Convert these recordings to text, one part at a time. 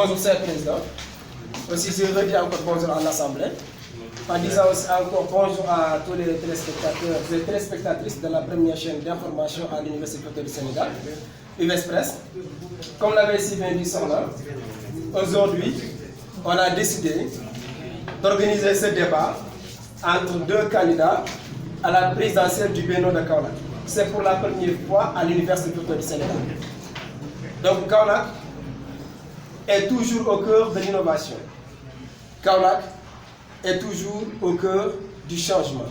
bonjour, Sir Président. Aussi, je redis encore bonjour à l'Assemblée. En disant aussi encore bonjour à tous les téléspectateurs et téléspectatrices de la première chaîne d'information à l'Université du Sénégal, UVS Presse. Comme l'avait si bien dit Sorna, aujourd'hui, on a décidé d'organiser ce débat entre deux candidats à la présidentielle du Bénin de Kaolack. C'est pour la première fois à l'Université du Sénégal. Donc Kaolack est toujours au cœur de l'innovation. Kaolack est toujours au cœur du changement.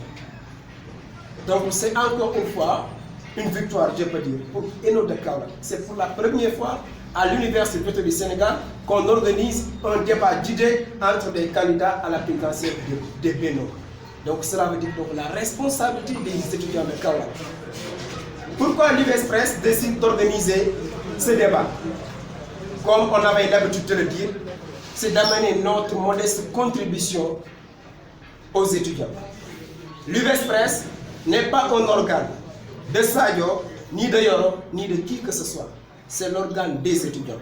Donc c'est encore une fois une victoire, je peux dire, pour ENO de Kaolack. C'est pour la première fois à l'Université du Sénégal qu'on organise un débat d'idées entre des candidats à la présidentielle de Bénin. Donc cela veut dire donc la responsabilité des étudiants de Kaolack. Pourquoi l'UVS Presse décide d'organiser ce débat? Comme on avait l'habitude de le dire, c'est d'amener notre modeste contribution aux étudiants. L'UVS Presse n'est pas un organe de Sadio, ni de Yoro, ni de qui que ce soit. C'est l'organe des étudiants.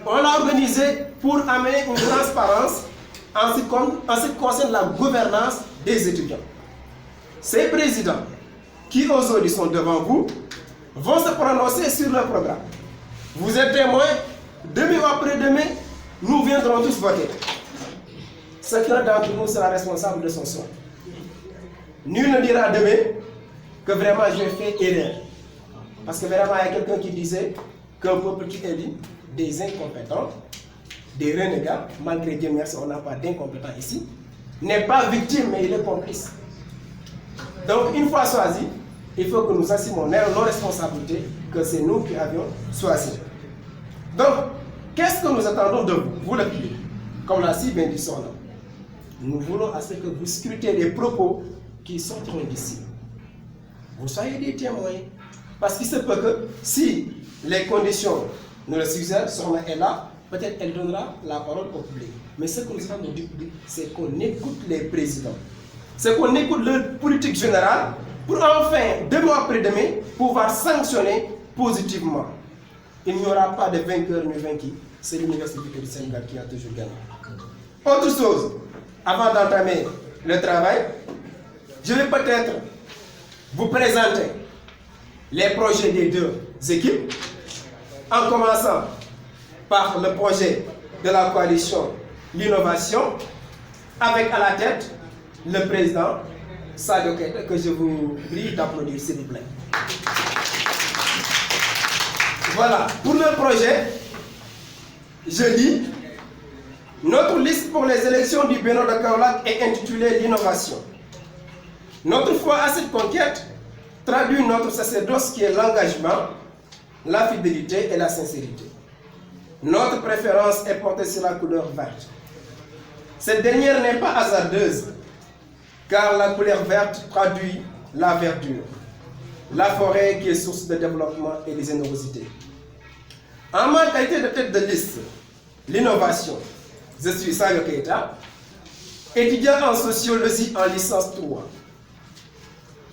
On l'a organisé pour amener une transparence en ce qui concerne la gouvernance des étudiants. Ces présidents qui aujourd'hui sont devant vous vont se prononcer sur le programme. Vous êtes témoins, demain ou après-demain, nous viendrons tous voter. Chacun d'entre nous sera responsable de son sort. Nul ne dira demain que vraiment j'ai fait erreur. Parce que vraiment, il y a quelqu'un qui disait qu'un peuple qui élit des incompétents, des renégats, malgré Dieu merci, on n'a pas d'incompétents ici, n'est pas victime, mais il est complice. Donc, une fois choisi, il faut que nous assumions nos responsabilités, que c'est nous qui avions choisi. Donc, qu'est-ce que nous attendons de vous, vous le public? Comme l'a si bien dit son nom. Nous voulons à ce que vous scrutez les propos qui sortiront d'ici. Vous soyez des témoins. Parce qu'il se peut que si les conditions nous le suggèrent, Sorna est là, peut-être elle donnera la parole au public. Mais ce que nous attendons du public, c'est qu'on écoute les présidents. C'est qu'on écoute leur politique générale pour enfin, demain après-demain, pouvoir sanctionner positivement. Il n'y aura pas de vainqueur ni vaincu. C'est l'Université du Sénégal qui a toujours gagné. Autre chose, avant d'entamer le travail, je vais peut-être vous présenter les projets des deux équipes, en commençant par le projet de la coalition L'Innovation, avec à la tête le président Sadio Keita, que je vous prie d'applaudir s'il vous plaît. Voilà, pour le projet, je lis, notre liste pour les élections du Bénin de Kaolack est intitulée L'Innovation. Notre foi à cette conquête traduit notre sacerdoce qui est l'engagement, la fidélité et la sincérité. Notre préférence est portée sur la couleur verte. Cette dernière n'est pas hasardeuse, car la couleur verte traduit la verdure, la forêt qui est source de développement et de générosité. En ma qualité de tête de liste, l'innovation, je suis Sadio Keita, étudiant en sociologie en licence 3.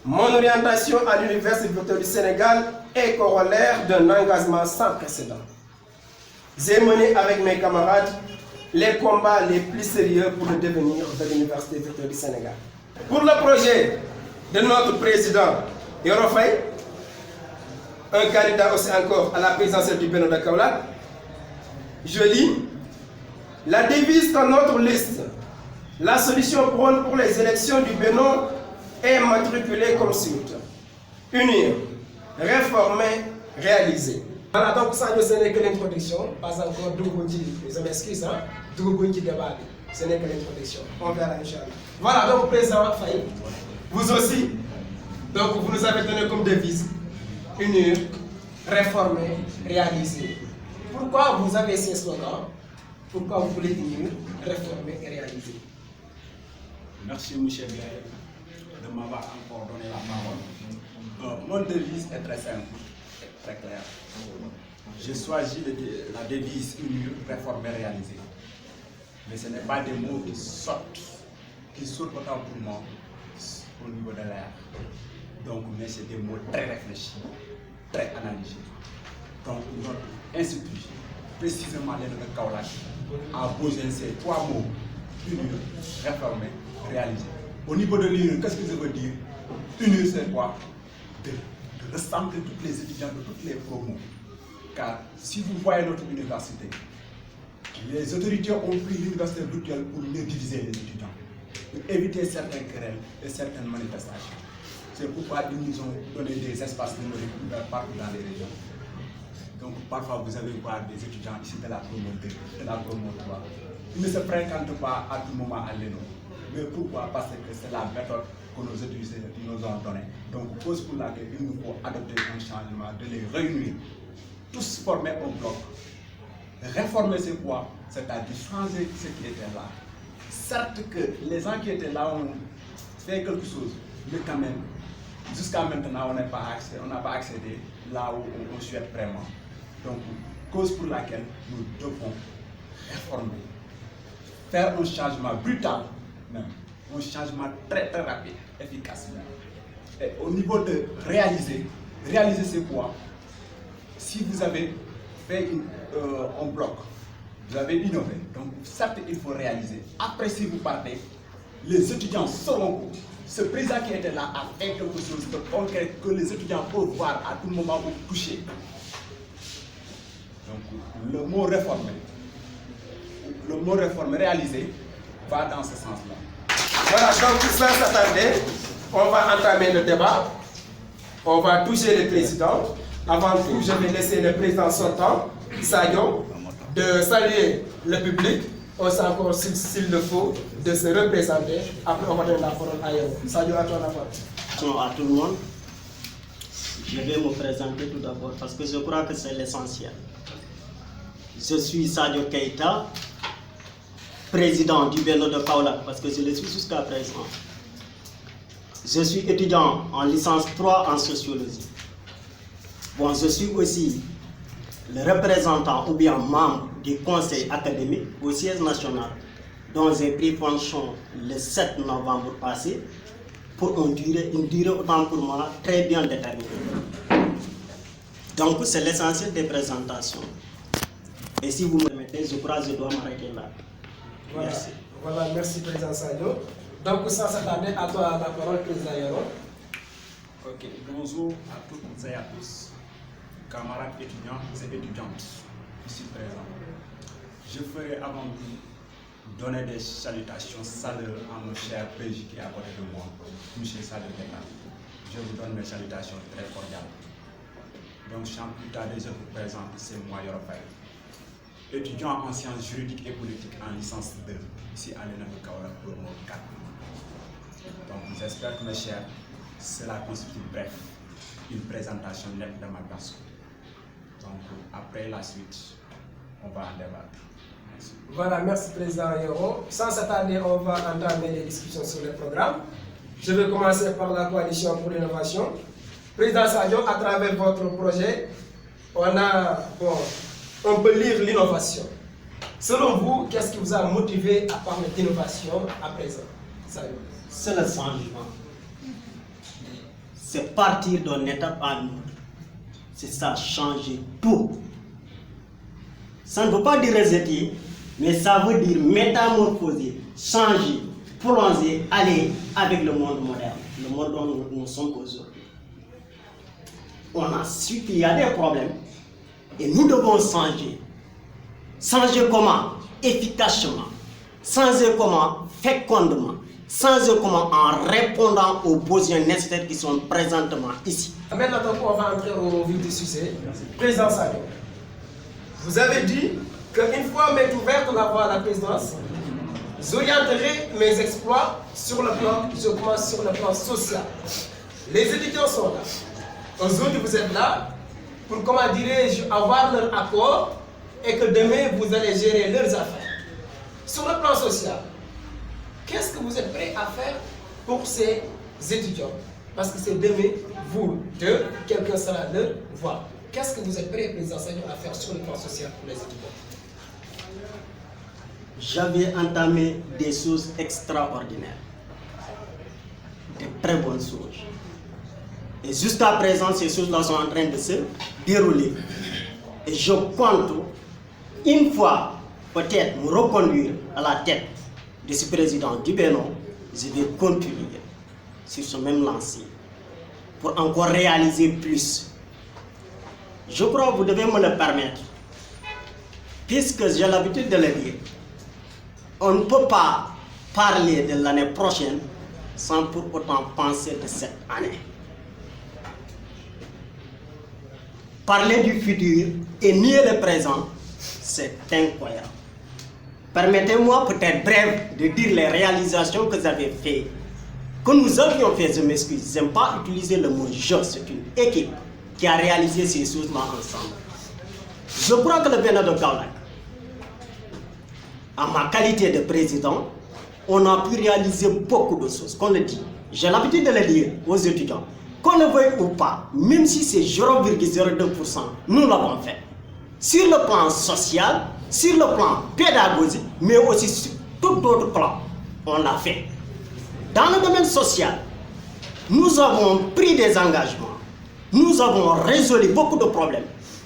Mon orientation à l'Université du Sénégal est corollaire d'un engagement sans précédent. J'ai mené avec mes camarades les combats les plus sérieux pour le devenir de l'Université du Sénégal. Pour le projet de notre président Yoro Faye, un candidat aussi encore à la présidentielle du Bénin de Kaolack, je lis la devise de notre liste. La solution pour les élections du Bénin est matriculée comme suit. Unir, réformer, réaliser. Voilà, donc ça ce n'est que l'introduction, pas encore je m'excuse, débat. Ce n'est que l'introduction. On verra, Inch'Allah. Voilà, donc président Faye, vous aussi, donc vous nous avez donné comme devise unir, réformer, réaliser. Pourquoi vous avez ces slogans? Pourquoi vous voulez unir, réformer et réaliser? Merci, M. Gaël, de m'avoir encore donné la parole. Mon devise est très simple, très clair. J'ai choisi la devise unir, réformer, réaliser. Mais ce n'est pas des mots qui sautent autant pour moi au niveau de l'air. Donc, mais c'est des mots très réfléchis, très analysés. Donc, notre institut précisément l'aide de Kaolack a posé ces 3 mots: unir, réformer, réaliser. Au niveau de l'UNIR, qu'est-ce que ça veut dire? Unir, c'est quoi? De rassembler tous les étudiants de toutes les promos. Car si vous voyez notre université, les autorités ont pris l'université virtuelle pour mieux diviser les étudiants, pour éviter certaines querelles et certaines manifestations. C'est pourquoi ils nous ont donné des espaces numériques partout dans les régions. Donc parfois vous allez voir des étudiants ici de la promo 2, de la promo 3. Ils ne se fréquentent pas à tout moment à l'ENO. Mais pourquoi? Parce que c'est la méthode que nos étudiants nous ont donnée. Donc cause pour laquelle il nous faut adopter un changement, de les réunir, tous former un bloc. Réformer c'est quoi? C'est-à-dire changer ce qui était là. Certes que les gens qui étaient là ont fait quelque chose, mais quand même, jusqu'à maintenant on n'a pas accédé là où on souhaite vraiment. Donc, cause pour laquelle nous devons réformer, faire un changement brutal, même, un changement très très rapide, efficace. Et au niveau de réaliser c'est quoi? Si vous avez fait un bloc, vous avez innové, donc certes il faut réaliser. Après si vous partez, les étudiants sauront que ce président qui était là a fait quelque chose de concret que les étudiants peuvent voir à tout moment ou toucher. Donc le mot réformer, réaliser, va dans ce sens-là. Voilà, donc sans s'attarder, on va entamer le débat. On va toucher le président. Avant tout, je vais laisser le président sortant, Sadio, de saluer le public, aussi encore s'il le faut, de se représenter. Après, on va donner la parole à Yoro. Sadio, à toi la parole. Bonjour à tout le monde. Je vais me présenter tout d'abord parce que je crois que c'est l'essentiel. Je suis Sadio Keita, président du Bénin de Kaolack, parce que je le suis jusqu'à présent. Je suis étudiant en licence 3 en sociologie. Bon, je suis aussi le représentant ou bien membre du conseil académique au siège national, dont j'ai pris fonction le 7 novembre passé pour une durée autant pour moi très bien déterminée. Donc c'est l'essentiel des présentations. Et si vous me permettez, je crois que je dois m'arrêter là. Voilà. Merci. Voilà, merci président Sadio. Donc sans s'attarder, à toi la parole, président Yoro. Ok, bonjour à toutes et à tous, camarades étudiants et étudiantes ici présents. Je ferai avant tout donner des salutations chaleureuses à mon cher PJ qui est à côté de moi, M. Sadio Keita. Je vous donne mes salutations très cordiales. Donc, sans plus tarder, je vous présente, c'est moi Yoro Faye, étudiant en sciences juridiques et politiques en licence 2, ici à l'ENA de Kaolack pour le mot 4. Donc, j'espère que mes chers, cela constitue bref une présentation nette de ma personne. Donc, après la suite, on va en débattre. Merci. Voilà, merci président Yoro. Sans s'attarder, on va entamer les discussions sur le programme. Je vais commencer par la coalition pour l'innovation. Président Sadio, à travers votre projet, on peut lire l'innovation. Selon vous, qu'est-ce qui vous a motivé à parler d'innovation à présent, Sadio? C'est le changement. C'est partir d'une étape à une autre. C'est ça, changer tout. Ça ne veut pas dire rejeter, mais ça veut dire métamorphoser, changer, plonger, aller avec le monde moderne, le monde dont nous sommes aujourd'hui. On a su qu'il y a des problèmes et nous devons changer. Changer comment? Efficacement. Changer comment? Fécondement. Changer comment? En répondant aux besoins nécessaires qui sont présentement ici. Maintenant, on va entrer au vif du sujet. Président Sadio, vous avez dit qu'une fois m'est ouverte la voie à la présidence, j'orienterai mes exploits sur le plan social. Les étudiants sont là. Aujourd'hui, vous êtes là pour, comment dirais-je, avoir leur accord et que demain, vous allez gérer leurs affaires. Sur le plan social, qu'est-ce que vous êtes prêts à faire pour ces étudiants? Parce que c'est demain, vous deux, quelqu'un sera leur voix. Qu'est-ce que vous êtes prêts, président Sadio, à faire sur le plan social pour les étudiants? J'avais entamé des choses extraordinaires, de très bonnes choses. Et jusqu'à présent, ces choses-là sont en train de se dérouler. Et je compte une fois peut-être me reconduire à la tête de ce président du Bénin, je vais continuer sur ce même lancé pour encore réaliser plus. Je crois que vous devez me le permettre, puisque j'ai l'habitude de le dire. On ne peut pas parler de l'année prochaine sans pour autant penser de cette année. Parler du futur et nier le présent, c'est incroyable. Permettez-moi peut-être bref de dire les réalisations que vous avez faites, que nous avions fait. Je m'excuse, je n'aime pas utiliser le mot « je », c'est une équipe qui a réalisé ces choses-là ensemble. Je crois que le Bénin de Kaolack, en ma qualité de président, on a pu réaliser beaucoup de choses, qu'on le dit. J'ai l'habitude de le dire aux étudiants. Qu'on le veuille ou pas, même si c'est 0,02%, nous l'avons fait. Sur le plan social, sur le plan pédagogique, mais aussi sur tout autre plan, on l'a fait. Dans le domaine social, nous avons pris des engagements. Nous avons résolu beaucoup de problèmes.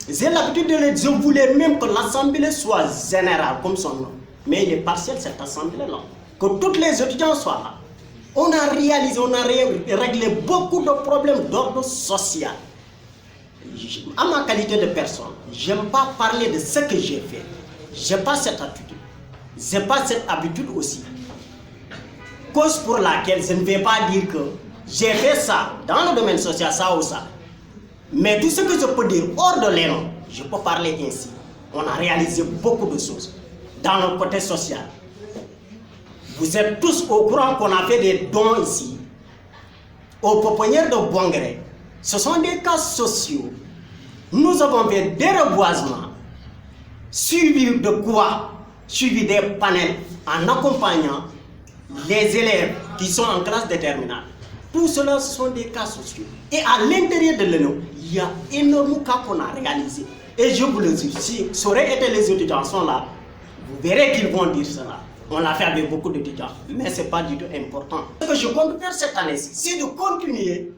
J'ai l'habitude de le dire, je voulais même que l'Assemblée soit générale, comme son nom. Mais il est partiel, cette Assemblée-là. Que tous les étudiants soient là. On a réalisé, on a réglé beaucoup de problèmes d'ordre social. À ma qualité de personne, je n'aime pas parler de ce que j'ai fait. Je n'ai pas cette attitude. Je n'ai pas cette habitude aussi. Cause pour laquelle je ne vais pas dire que j'ai fait ça dans le domaine social, ça ou ça. Mais tout ce que je peux dire hors de les noms, je peux parler ainsi. On a réalisé beaucoup de choses dans le côté social. Vous êtes tous au courant qu'on a fait des dons ici, aux pouponnières de Bongré. Ce sont des cas sociaux. Nous avons fait des reboisements, suivi de quoi? Suivi des panels en accompagnant les élèves qui sont en classe de terminale. Tout cela, ce sont des cas sociaux. Et à l'intérieur de l'ENO, il y a énormément de cas qu'on a réalisés. Et je vous le dis, si ça aurait été les étudiants sont là, vous verrez qu'ils vont dire cela. On l'a fait avec beaucoup d'étudiants, mais ce n'est pas du tout important. Ce que je compte faire cette année-ci, c'est de continuer.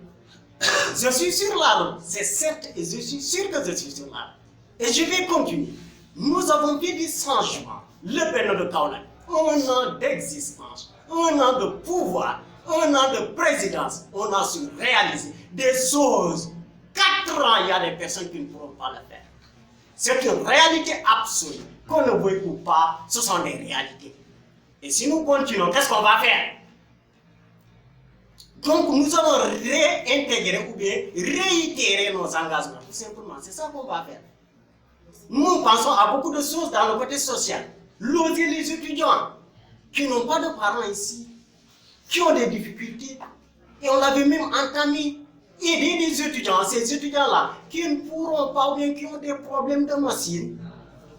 Je suis sur la route, c'est certes, et je suis sûr que je suis sur la route. Et je vais continuer. Nous avons fait des changements. Le Bénin de Kaolack, 1 an d'existence, 1 an de pouvoir, 1 an de présidence, on a su réaliser des choses. 4 ans, il y a des personnes qui ne pourront pas le faire. C'est une réalité absolue. Qu'on le veuille ou pas, ce sont des réalités. Et si nous continuons, qu'est-ce qu'on va faire? Donc nous allons réintégrer ou bien réitérer nos engagements. Tout simplement, c'est ça qu'on va faire. Nous pensons à beaucoup de choses dans le côté social. Loger les étudiants qui n'ont pas de parents ici, qui ont des difficultés. Et on l'avait même entamé. Aider des étudiants, ces étudiants-là, qui ne pourront pas ou bien qui ont des problèmes de machine,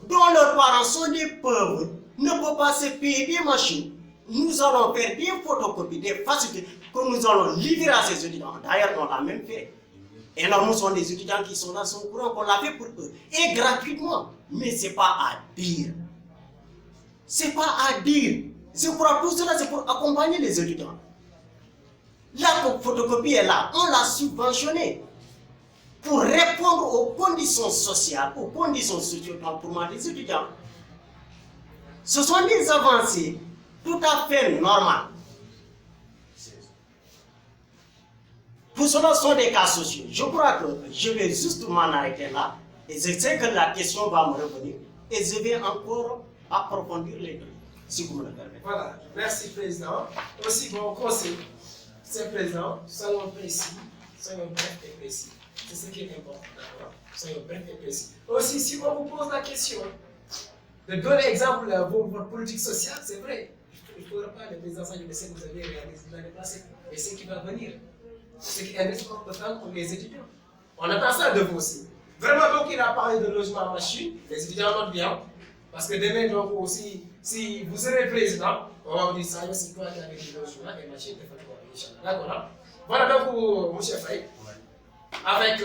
dont leurs parents sont des pauvres, ne peuvent pas se payer des machines. Nous allons faire des photocopies, des facilités que nous allons livrer à ces étudiants. D'ailleurs, on l'a même fait. Et nous sont des étudiants qui sont là, sont au courant qu'on l'a fait pour eux. Et gratuitement. Mais ce n'est pas à dire. Ce n'est pas à dire. Je crois que tout cela, c'est pour accompagner les étudiants. La photocopie est là, on l'a subventionnée pour répondre aux conditions sociales, aux conditions socio-culturelles des étudiants. Ce sont des avancées tout à fait normales. Pour cela, ce sont des cas sociaux. Je crois que je vais juste m'en arrêter là. Et je sais que la question va me revenir. Et je vais encore approfondir les deux, si vous me le permettez. Voilà, merci Président. Aussi, bon conseil. C'est présent, soyons précis, soyons brefs et précis. C'est ce qui est important, d'accord? Soyons brefs et précis. Aussi, si on vous pose la question de donner exemple à votre politique sociale, c'est vrai. Il ne faudra pas le président Sadio de ce que vous avez réalisé l'année passée, mais ce qui va venir, ce qui est important pour les étudiants. On attend ça de vous aussi. Vraiment, donc il a parlé de logement machine, les étudiants notent bien, parce que demain, donc aussi, si vous serez président, on va vous dire ça, c'est quoi avec le logement et machine, d'accord. Voilà donc, M. Faye, avec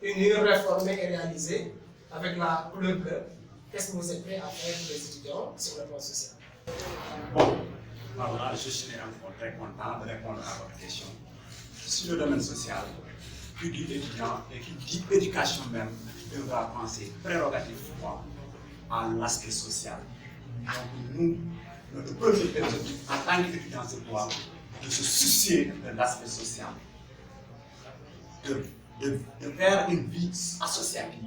une réformée et réalisée, avec la couleur bleue, qu'est-ce que vous êtes prêts à faire pour les étudiants sur le plan social? Bon, voilà, je suis encore très content de répondre à votre question. Sur le domaine social, qui dit étudiant et qui dit éducation même, devra penser prérogative quoi? à l'aspect social. Donc nous, notre premier objectif en tant qu'étudiants, c'est quoi? De se soucier de l'aspect social, de faire une vie associative.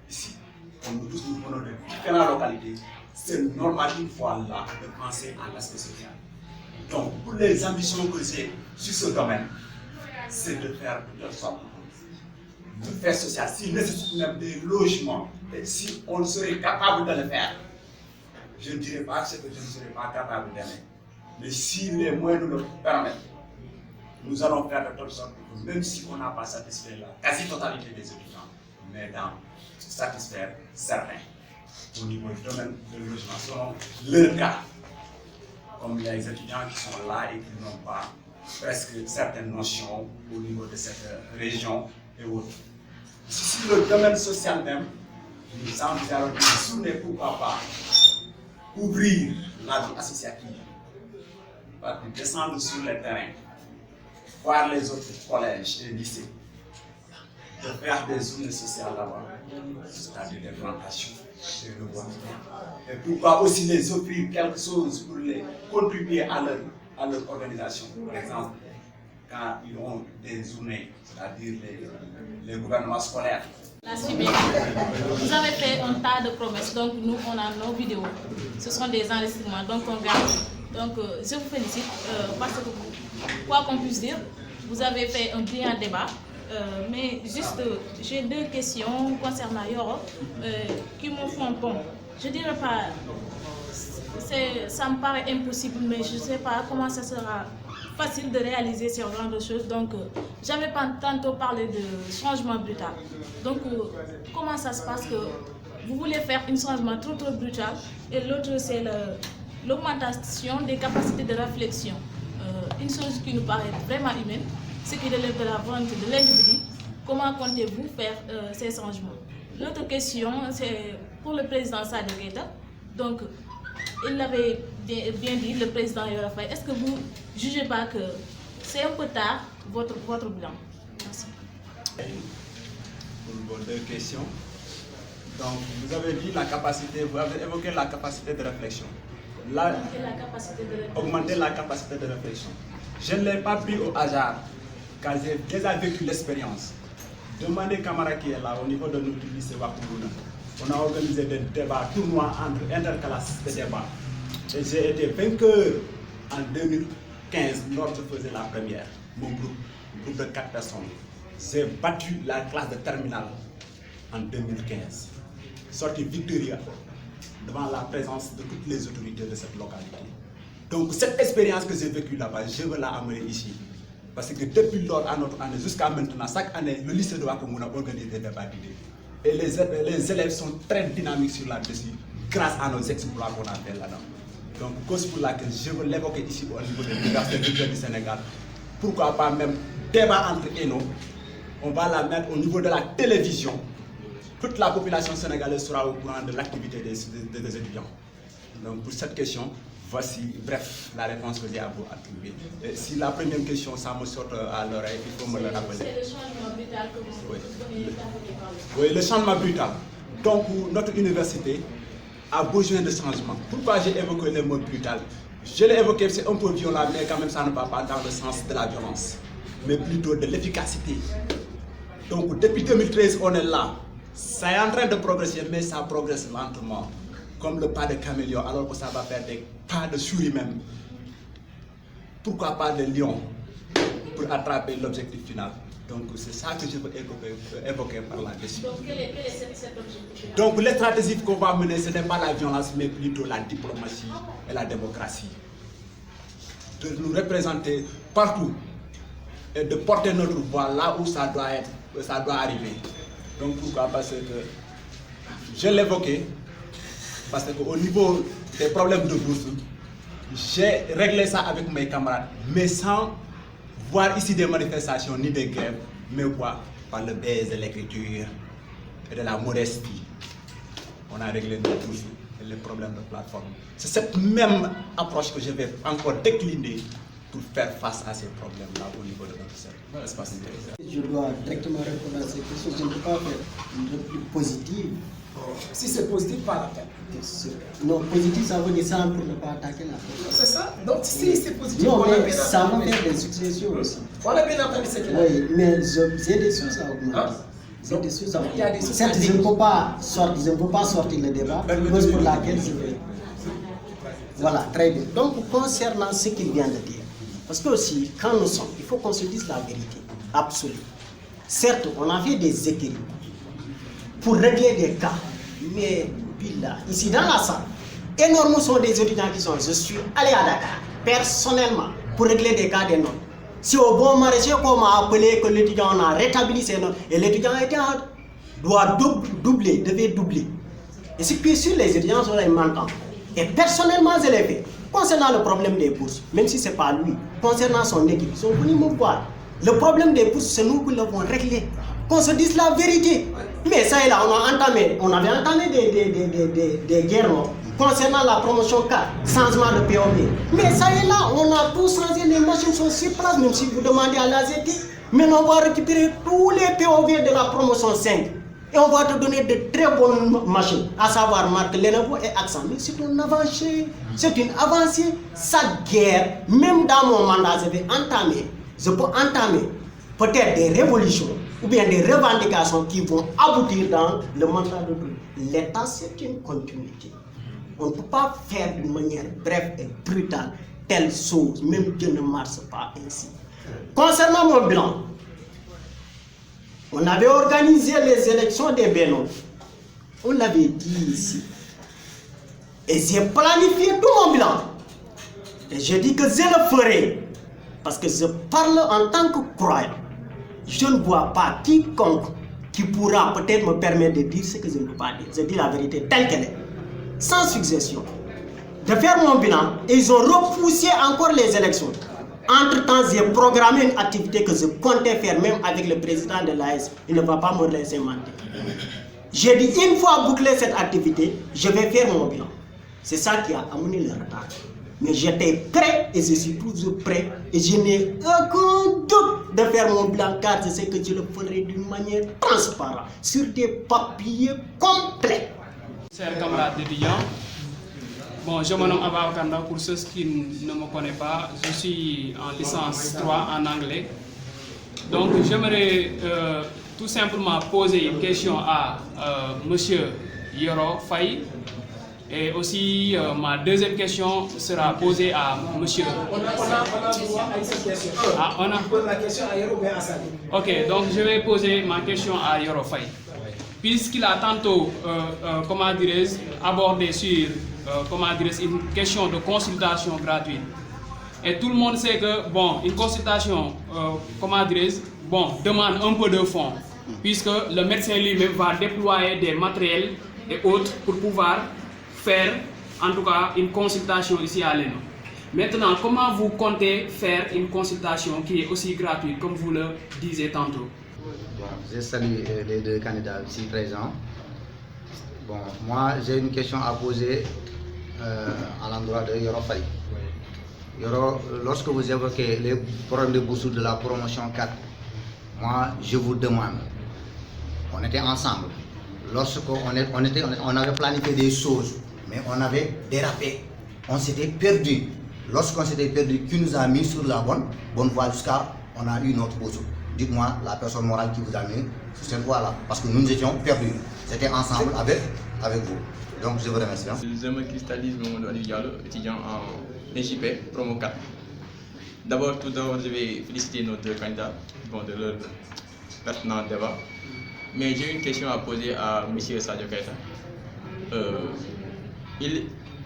Ici, comme nous tous nous venons de différentes localités, c'est normal une fois là de penser à l'aspect social. Donc, pour les ambitions que j'ai sur ce domaine, c'est de faire de toute sorte de faire social. S'il nécessite même des logements, et si on serait capable de le faire, je ne dirais pas ce que je ne serais pas capable d'aimer. Mais si les moyens nous le permettent, nous allons faire de telle sorte que même si on n'a pas satisfait la quasi-totalité des étudiants, mais dans satisfaire certains au niveau du domaine de logement selon leur cas, comme les étudiants qui sont là et qui n'ont pas presque certaines notions au niveau de cette région et autres. Si sur le domaine social même, nous envisageons de soutenir pourquoi pas ouvrir la vie associative, descendre sur le terrain, voir les autres collèges et lycées, de faire des zones sociales là-bas, c'est-à-dire des plantations, des reboisements. Et pourquoi aussi les offrir quelque chose pour les contribuer à leur organisation. Par exemple, quand ils ont des journées, c'est-à-dire les gouvernements scolaires. La suivante. Vous avez fait un tas de promesses, donc nous on a nos vidéos. Ce sont des enregistrements, donc on garde. Donc je vous félicite parce que quoi qu'on puisse dire, vous avez fait un brillant débat. Mais juste, j'ai deux questions concernant Yoro qui me font pont. Je dirais pas, ça me paraît impossible, mais je ne sais pas comment ça sera facile de réaliser ce genre de choses. Donc, j'avais tantôt parlé de changement brutal. Donc, comment ça se passe que vous voulez faire un changement trop brutal et l'autre c'est l'augmentation des capacités de réflexion. Une chose qui nous paraît vraiment humaine, ce qui relève de la volonté de l'individu. Comment comptez-vous faire ces changements? L'autre question, c'est pour le président Sadio Keita. Donc, il l'avait bien dit, le président Yoro Faye. Est-ce que vous ne jugez pas que c'est un peu tard votre bilan? Merci. Pour vos deux questions. Donc, vous avez dit la capacité, vous avez évoqué la capacité de réflexion. Augmenter la capacité de réflexion. Je ne l'ai pas pris au hasard, car j'ai déjà vécu l'expérience. Demandez Camara qui est là, au niveau de notre lycée Wakouluna. On a organisé des débats, tournois entre interclasses de débats. Et j'ai été vainqueur en 2015, lorsque je faisais la première. Mon groupe de 4 personnes. J'ai battu la classe de terminale en 2015. Sorti victorieux devant la présence de toutes les autorités de cette localité. Donc cette expérience que j'ai vécue là-bas, je veux la amener ici. Parce que depuis lors, à notre année, jusqu'à maintenant, chaque année, le lycée de Wakouluna organise des débats d'idées. Et les élèves sont très dynamiques sur la dessus grâce à nos exploits qu'on a fait là-dedans. Donc, cause pour laquelle je veux l'évoquer ici au niveau de l'Université du Sénégal. Pourquoi pas même débat entre ENO, on va la mettre au niveau de la télévision. Toute la population sénégalaise sera au courant de l'activité des étudiants. Donc, pour cette question, voici, bref, la réponse que j'ai à vous attribuer. Si la première question, ça me sort à l'oreille, il faut me le rappeler. C'est le changement brutal que vous venez parler. Oui, le changement brutal. Donc, notre université a besoin de changement. Pourquoi j'ai évoqué le mot brutal? Je l'ai évoqué, c'est un peu violent, mais quand même ça ne va pas dans le sens de la violence, mais plutôt de l'efficacité. Donc, depuis 2013, on est là. Ça est en train de progresser, mais ça progresse lentement. Comme le pas de caméléon, alors que ça va faire des pas de souris même. Pourquoi pas de lion pour attraper l'objectif final? Donc c'est ça que je veux évoquer par la question. Donc quel est cet objectif? Donc les stratégies qu'on va mener, ce n'est pas la violence, mais plutôt la diplomatie et la démocratie. De nous représenter partout et de porter notre voix là où ça doit arriver. Donc pourquoi? Parce que je l'évoquais. Parce qu'au niveau des problèmes de bourse, j'ai réglé ça avec mes camarades, mais sans voir ici des manifestations ni des grèves, mais quoi? Par le baise de l'écriture et de la modestie. On a réglé tous les problèmes de plateforme. C'est cette même approche que je vais encore décliner pour faire face à ces problèmes-là au niveau de notre espace intérieur. Je dois directement répondre à ces questions. Je ne peux pas faire une réplique positive Si c'est positif, pas la peine. Non, positif, ça veut dire ça pour ne pas attaquer la personne. C'est ça. Donc si c'est positif, Non, on a mais bien ça va entendu. faire des successions aussi. On a bien entendu ce qu'il a dit. Oui, mais j'ai des choses à augmenter. Hein? J'ai des choses à Il y a des augmenter. choses Certes, à je ne dire. peux pas sortir le débat, cause pour laquelle je vais. Voilà, très bien. Donc, concernant ce qu'il vient de dire, parce que aussi, quand nous sommes, il faut qu'on se dise la vérité absolue. Certes, on a fait des équilibres pour régler des cas, mais là, ici dans la salle, énormément sont des étudiants qui sont. Je suis allé à Dakar, personnellement, pour régler des cas des notes. Si au bon maraîcher qu'on m'a appelé que l'étudiant a rétabli ses notes, et l'étudiant doit doubler, devait doubler. Et c'est que sur les étudiants, sont les mentants. Et personnellement, je l'ai fait. Concernant le problème des bourses, même si ce n'est pas lui, concernant son équipe, ils sont venus me voir. Le problème des bourses, c'est nous qui l'avons réglé. Qu'on se dise la vérité. Mais ça et là, on avait entamé des guerres concernant la promotion 4, changement de POV. Mais ça et là, on a tout changé, les machines sont sur place, même si vous demandez à l'AZT. Maintenant, on va récupérer tous les POV de la promotion 5. Et on va te donner de très bonnes machines, à savoir marque Lenovo et Accent. Mais c'est une avancée, Cette guerre, même dans mon mandat, je peux entamer peut-être des révolutions ou bien des revendications qui vont aboutir dans le mandat de tout. L'État, c'est une continuité. On ne peut pas faire d'une manière brève et brutale telle chose, même Dieu ne marche pas ainsi. Concernant mon bilan, on avait organisé les élections des Bénin. On l'avait dit ici. Et j'ai planifié tout mon bilan. Et j'ai dit que je le ferai. Parce que je parle en tant que croyant. Je ne vois pas quiconque qui pourra peut-être me permettre de dire ce que je ne peux pas dire. Je dis la vérité telle qu'elle est. Sans suggestion. De faire mon bilan. Et ils ont repoussé encore les élections. Entre-temps, j'ai programmé une activité que je comptais faire même avec le président de l'AS. Il ne va pas me laisser mentir. J'ai dit, une fois bouclé cette activité, je vais faire mon bilan. C'est ça qui a amené le retard. Mais j'étais prêt et je suis toujours prêt. Et je n'ai aucun doute de faire mon bilan car je sais que je le ferai d'une manière transparente, sur des papiers complets. Chers camarades d'étudiants, bon, je me nomme Abba Wakanda. Pour ceux qui ne me connaissent pas, je suis en licence 3 en anglais. Donc j'aimerais tout simplement poser une question à monsieur Yoro Faye. Et aussi ma deuxième question sera posée à monsieur. On a droit à cette question. On pose la question à Yoro ou à Sadi. Ok, donc je vais poser ma question à Yoro Faye. Puisqu'il a tantôt, abordé sur une question de consultation gratuite. Et tout le monde sait que, bon, une consultation, demande un peu de fonds. Puisque le médecin lui-même va déployer des matériels et autres pour pouvoir faire, en tout cas, une consultation ici à l'ENO. Maintenant, comment vous comptez faire une consultation qui est aussi gratuite, comme vous le disiez tantôt? Bon, je salue les deux candidats ici présents. Bon, moi, j'ai une question à poser à l'endroit de Yoro Faye. Yoro, lorsque vous évoquez les problèmes de bourse de la promotion 4, moi, je vous demande, on était ensemble, on avait planifié des choses, mais on avait dérapé, on s'était perdu. Lorsqu'on s'était perdu, qui nous a mis sur la bonne voie jusqu'à on a eu notre bourse. Dites-moi la personne morale qui vous a mis sur cette voie-là, parce que nous étions perdus. C'était ensemble avec vous. Donc je vous remercie. Je me cristallise mon Diallo, étudiant en EJP, promo 4. D'abord, je vais féliciter nos deux candidats de leur pertinent débat. Mais j'ai une question à poser à M. Sadio Keita.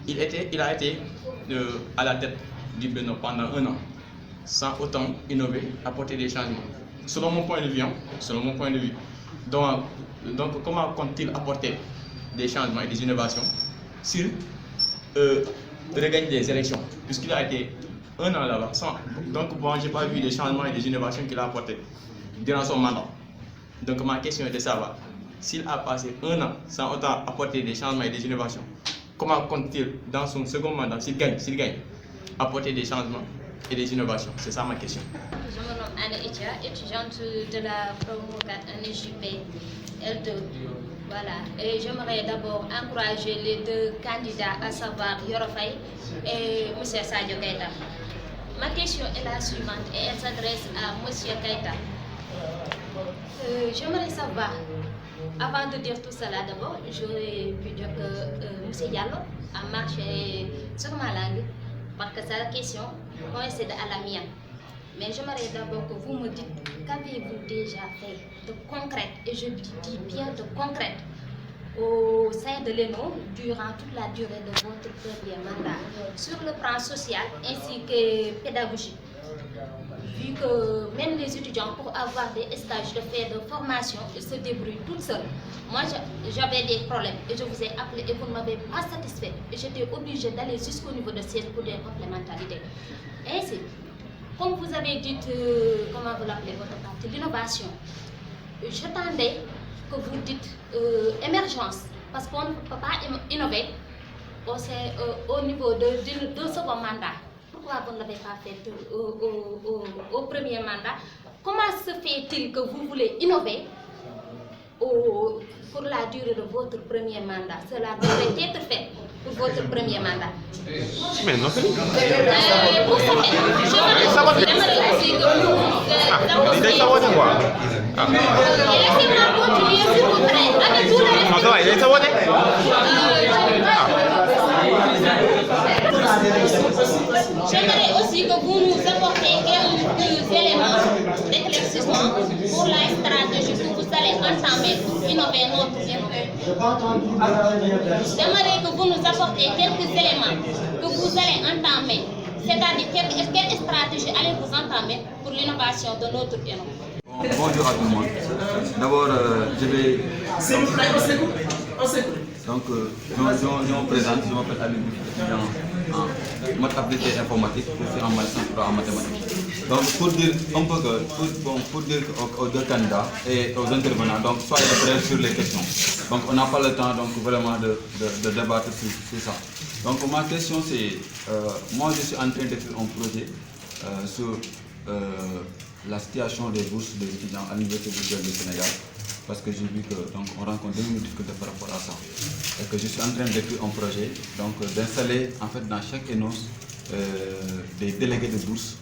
Il a été à la tête du Bénin pendant 1 an, sans autant innover, apporter des changements. Selon mon point de vue, donc comment compte-t-il apporter des changements et des innovations sur regagner des élections, puisqu'il a été 1 an là-bas. Donc bon, je n'ai pas vu des changements et des innovations qu'il a apportés durant son mandat. Donc ma question est de savoir, s'il a passé 1 an sans autant apporter des changements et des innovations, comment compte-t-il dans son second mandat, s'il gagne, apporter des changements et des innovations? C'est ça ma question. Je me nomme Anna Etia, étudiante de la promo 4 en EJP L2. Voilà, et j'aimerais d'abord encourager les deux candidats, à savoir Yoro Faye et M. Sadio Keita. Ma question est la suivante et elle s'adresse à M. Keita. J'aimerais savoir, avant de dire tout cela d'abord, j'aurais pu dire que M. Diallo a marché sur ma langue parce que sa question coïncide à la mienne. Mais j'aimerais d'abord que vous me dites qu'avez-vous déjà fait de concret, et je dis bien de concret, au sein de l'ENO durant toute la durée de votre premier mandat, sur le plan social ainsi que pédagogique. Vu que même les étudiants, pour avoir des stages de faire de formation, ils se débrouillent tout seuls. Moi, j'avais des problèmes et je vous ai appelé et vous ne m'avez pas satisfait. Et j'étais obligée d'aller jusqu'au niveau de siège pour des complémentarités. Ainsi, comme vous avez dit, comment vous l'appelez votre parti, l'innovation, j'attendais que vous dites émergence, parce qu'on ne peut pas innover au niveau de second mandat. Pourquoi vous ne l'avez pas fait au premier mandat? Comment se fait-il que vous voulez innover pour la durée de votre premier mandat? Cela devrait être fait pour votre premier mandat. Mais non, c'est Pour ce faire, j'aimerais aussi que vous... Laissez-moi continuer, s'il vous plaît, avec tout le J'aimerais aussi que vous nous apportiez quelques éléments d'éclaircissement pour la stratégie que vous allez entamer pour innover notre J'aimerais que vous nous apportiez quelques éléments que vous allez entamer, c'est-à-dire quelle stratégie allez-vous entamer pour l'innovation de notre Bonjour à tout le monde. D'abord, je vais... Donc, je me présente, je m'appelle Ali Bouf, en maths appliquée informatique, je suis en maths en mathématiques. Donc, pour dire un peu que, pour dire aux deux candidats et aux intervenants, donc soyez prêts sur les questions. Donc, on n'a pas le temps donc vraiment de débattre sur ça. Donc, ma question c'est, moi je suis en train d'écrire un projet sur la situation des bourses des étudiants à l'Université virtuelle du Sénégal, parce que j'ai vu que donc on rencontre des difficultés par rapport à ça, et que je suis en train d'écrire un projet donc d'installer en fait dans chaque ENOS des délégués de bourse,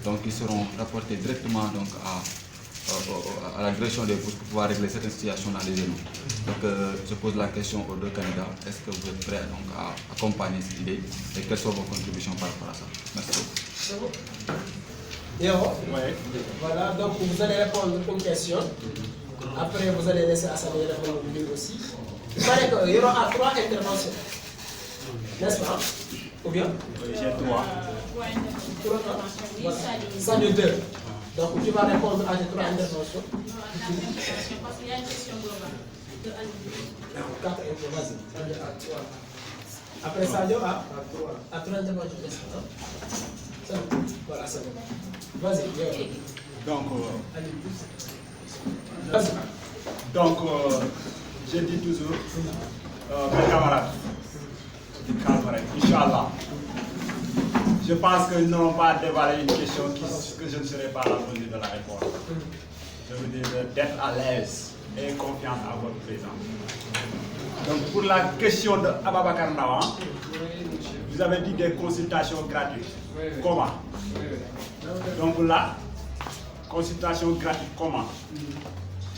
donc qui seront rapportés directement donc à la direction des bourses pour pouvoir régler certaines situations dans les ENOS. Donc je pose la question aux deux candidats, est-ce que vous êtes prêts donc à accompagner cette idée et quelles sont vos contributions par rapport à ça? Merci beaucoup. Voilà, donc vous allez répondre une question. Après, vous allez laisser Assane répondre lui aussi. Il paraît qu'il y aura 3 interventions. N'est-ce pas? Ou bien? J'ai 3. Ça de 2. Donc tu vas répondre à les 3 interventions. Parce qu'il y a une question globale. 4 interventions, vas-y. Après Sadio, à 3 interventions. Voilà, c'est bon. Vas-y. Donc, je dis toujours, mes camarades, Inch'Allah, je pense qu'ils n'auront pas dévoilé une question que je ne serai pas la bonne de la réponse. Je veux dire d'être à l'aise et confiance à votre présence. Donc, pour la question de Ababakar Ndawa, vous avez dit des consultations gratuites. Comment? Donc là, consultation gratuite, comment?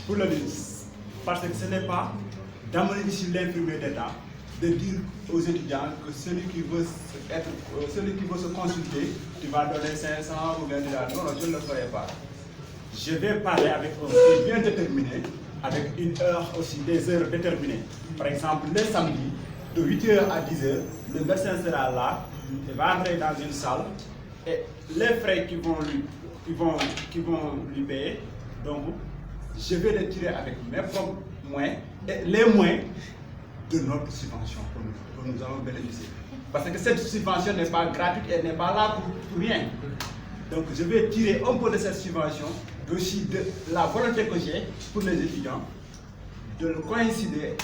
Pour le dire, parce que ce n'est pas d'amener ici l'imprimer d'État, de dire aux étudiants que celui qui veut se consulter, tu vas donner 500 ou bien non, je ne le ferai pas. Je vais parler avec un prix bien déterminé, avec une heure aussi, des heures déterminées. Par exemple, le samedi, de 8h à 10h, le médecin sera là, il va entrer dans une salle et les frais qui vont lui payer, donc je vais les tirer avec mes propres moyens et les moyens de notre subvention que nous allons bénéficier. Parce que cette subvention n'est pas gratuite, elle n'est pas là pour rien. Donc je vais tirer un peu de cette subvention, aussi de la volonté que j'ai pour les étudiants, de le coïncider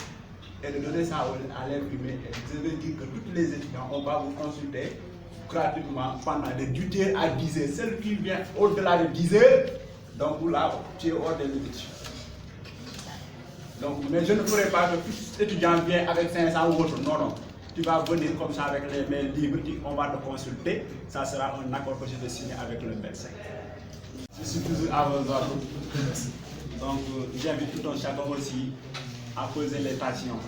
et de donner ça à l'imprimé. Je vais dire que tous les étudiants, on va vous consulter gratuitement pendant de 8h à 10h. Celle qui vient au-delà de 10h, donc là, tu es hors de limites. Donc, mais je ne ferai pas que tout étudiant vient avec 500 ou autre. Non, non. Tu vas venir comme ça avec les mains libres, on va te consulter. Ça sera un accord que je vais signer avec le médecin. Je suis toujours à vos ordres. Donc, j'invite tout un chacun aussi à poser les passions.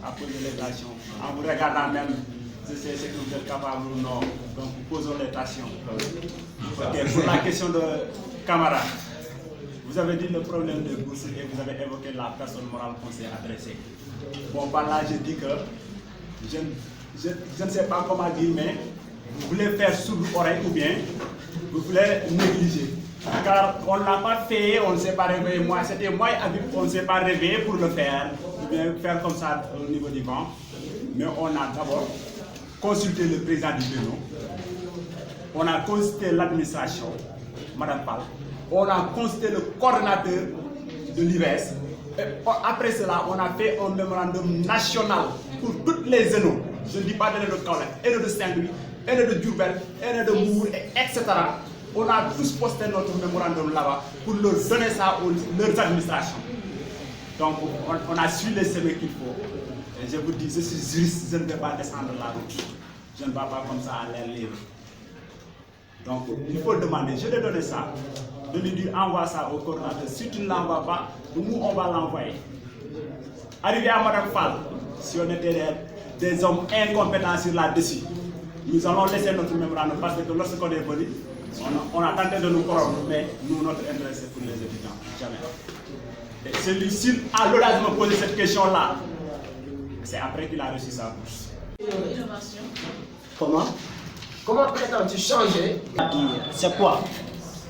À poser les passions. En vous regardant même, je sais ce que vous êtes capable ou non. Donc, posons les passions. Okay, pour la question de camarade, vous avez dit le problème de bourse et vous avez évoqué la personne morale qu'on s'est adressée. Bon, par là, je dis que je ne sais pas comment dire, mais vous voulez faire sourd oreille ou bien vous voulez négliger. Car on ne l'a pas fait, on ne s'est pas réveillé. Moi, c'était moi et Habib, on ne s'est pas réveillé pour le faire, ou bien faire comme ça au niveau du vent. Mais on a d'abord consulté le président du bureau, on a consulté l'administration, Madame Pal, on a consulté le coordonnateur de l'IVS. Après cela, on a fait un mémorandum national pour toutes les zénos. Je ne dis pas de Kaolack, et de Saint-Louis, et de Diourbel, et de Mbour, etc. On a tous posté notre mémorandum là-bas pour leur donner ça aux leurs administrations. Donc, on a suivi les semaines qu'il faut. Et je vous dis, je suis juriste, je ne vais pas descendre la route. Je ne vais pas comme ça à l'air libre. Donc, il faut demander, je vais donner ça, de lui dire envoie ça au coordinateur. Si tu ne l'envoies pas, nous on va l'envoyer. Arrivé à Madame Fall, si on était des hommes incompétents sur là-dessus, nous allons laisser notre mémorandum parce que lorsqu'on est venu, on a tenté de nous corrompre, mais nous, notre intérêt c'est pour les étudiants, jamais. Et celui-ci a l'audace de me poser cette question-là. C'est après qu'il a reçu sa bourse. Innovation. Comment prétends-tu changer? C'est quoi?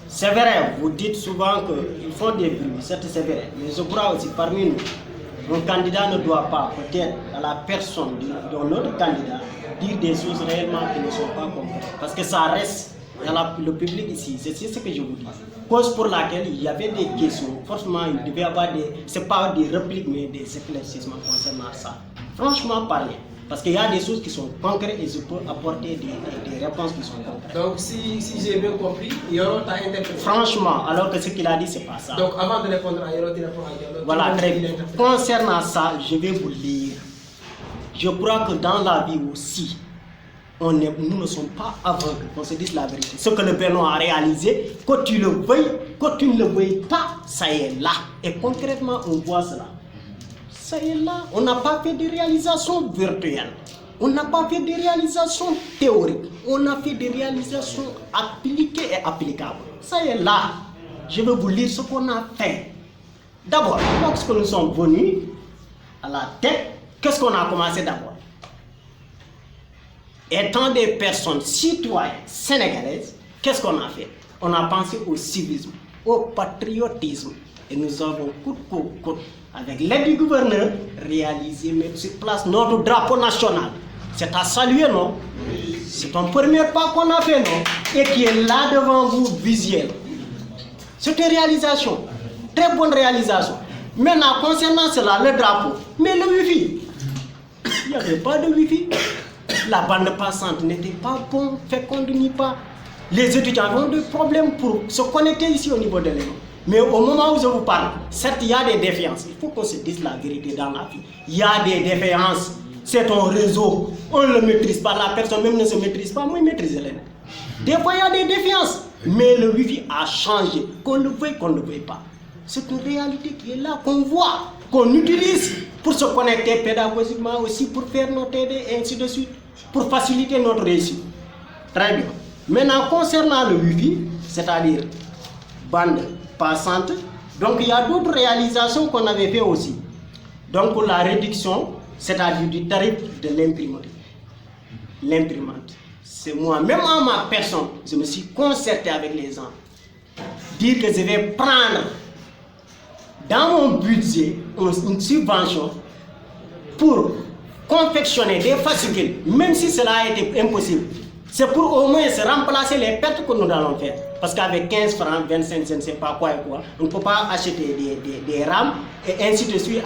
C'est vrai, vous dites souvent qu'ils font des bruits, certes c'est vrai, mais je crois aussi parmi nous, un candidat ne doit pas, peut-être à la personne de notre candidat, dire des choses réellement qui ne sont pas concrètes. Parce que ça reste dans le public ici, c'est ce que je vous dis. Cause pour laquelle il y avait des questions, forcément il devait y avoir c'est pas des répliques, mais des éclaircissements concernant ça. Franchement parler. Parce qu'il y a des choses qui sont concrètes et je peux apporter des réponses qui sont concrètes. Donc si j'ai bien compris, Yoro t'a interprété. Franchement, alors que ce qu'il a dit, c'est pas ça. Donc avant de répondre à Yoro, tu réponds à Yoro. Voilà, très bien. Concernant ça, je vais vous lire. Je crois que dans la vie aussi, nous ne sommes pas aveugles, qu'on se dise la vérité. Ce que le Bénin a réalisé, que tu le veuilles, que tu ne le veuilles pas, ça est là. Et concrètement, on voit cela. Ça est là. On n'a pas fait de réalisation virtuelle. On n'a pas fait de réalisation théorique. On a fait des réalisations appliquées et applicables. Ça est là. Je vais vous lire ce qu'on a fait. D'abord, lorsque nous sommes venus à la tête, qu'est-ce qu'on a commencé d'abord? Étant des personnes citoyennes sénégalaises, qu'est-ce qu'on a fait? On a pensé au civisme, au patriotisme. Et nous avons coûte que coûte, avec l'aide du gouverneur, réalisé, mettre sur place notre drapeau national. C'est à saluer, non? C'est un premier pas qu'on a fait, non? Et qui est là devant vous, visuel. C'est une réalisation, très bonne réalisation. Maintenant, concernant cela, le drapeau, mais le wifi, il n'y avait pas de wifi. La bande passante n'était pas bon, féconde ni pas. Les étudiants ont des problèmes pour se connecter ici au niveau de l'école. Mais au moment où je vous parle, certes, il y a des défaillances. Il faut qu'on se dise la vérité dans la vie. Il y a des défaillances. C'est un réseau. On ne le maîtrise pas. La personne même ne se maîtrise pas. Moi, je maîtrise les. Des fois, il y a des défaillances. Mais le Wi-Fi a changé. Qu'on le veuille, qu'on ne le veuille pas. C'est une réalité qui est là, qu'on voit, qu'on utilise pour se connecter pédagogiquement aussi, pour faire notre aide et ainsi de suite, pour faciliter notre réussite. Très bien. Maintenant, concernant le Wi-Fi, c'est-à-dire bande passante, donc il y a d'autres réalisations qu'on avait fait aussi. Donc pour la réduction, c'est-à-dire du tarif de l'imprimante. L'imprimante. C'est moi, même en ma personne, je me suis concerté avec les gens. Dire que je vais prendre dans mon budget une subvention pour confectionner des fascicules, même si cela a été impossible. C'est pour au moins se remplacer les pertes que nous allons faire. Parce qu'avec 15 francs, 25, je ne sais pas quoi et quoi, on ne peut pas acheter des rames et ainsi de suite,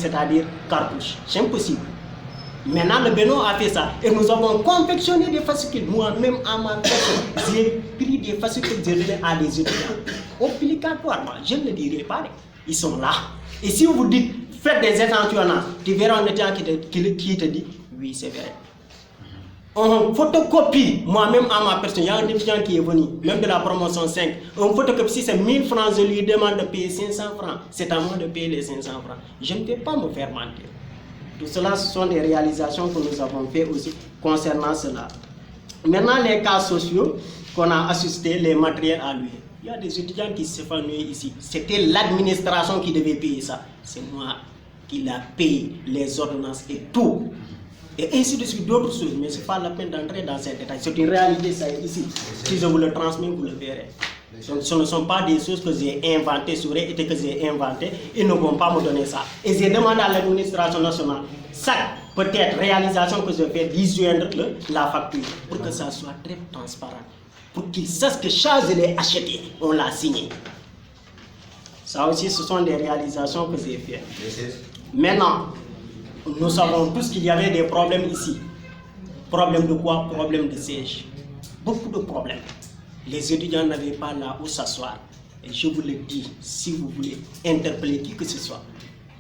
c'est-à-dire cartouches. C'est impossible. Maintenant, le Bénin a fait ça et nous avons confectionné des fascicules. Moi-même, à ma personne, j'ai pris des fascicules à des étudiants. Obligatoirement, je ne le dirai pas. ils sont là. Et si vous dites, faites des échantillonnages, tu verras un étudiant qui te dit, oui, c'est vrai. On photocopie, moi-même à ma personne, il y a un étudiant qui est venu, même de la promotion 5, on photocopie, si c'est 1000 francs, je lui demande de payer 500 francs. C'est à moi de payer les 500 francs. Je ne peux pas me faire mentir. Tout cela, ce sont des réalisations que nous avons fait aussi concernant cela. Maintenant, les cas sociaux qu'on a assistés, les matériels à lui. Il y a des étudiants qui s'épanouissent ici. C'était l'administration qui devait payer ça. C'est moi qui l'a payé, les ordonnances et tout. Et ainsi de suite, d'autres choses. Mais ce n'est pas la peine d'entrer dans ces détails. C'est une réalité, ça est ici. Si je vous le transmets, vous le verrez. Donc, ce ne sont pas des choses que j'ai inventées, ça aurait été que j'ai inventées. Ils ne vont pas me donner ça. Et j'ai demandé à l'administration nationale, chaque peut-être réalisation que je fais, disjoindre la facture pour que ça soit très transparent. Pour qu'ils sachent que chaque je l'ai acheté, on l'a signé. Ça aussi, ce sont des réalisations que j'ai faites. Maintenant, nous savons tous qu'il y avait des problèmes ici. Problème de quoi? Problème de siège. Beaucoup de problèmes. Les étudiants n'avaient pas là où s'asseoir. Et je vous le dis, si vous voulez interpeller qui que ce soit,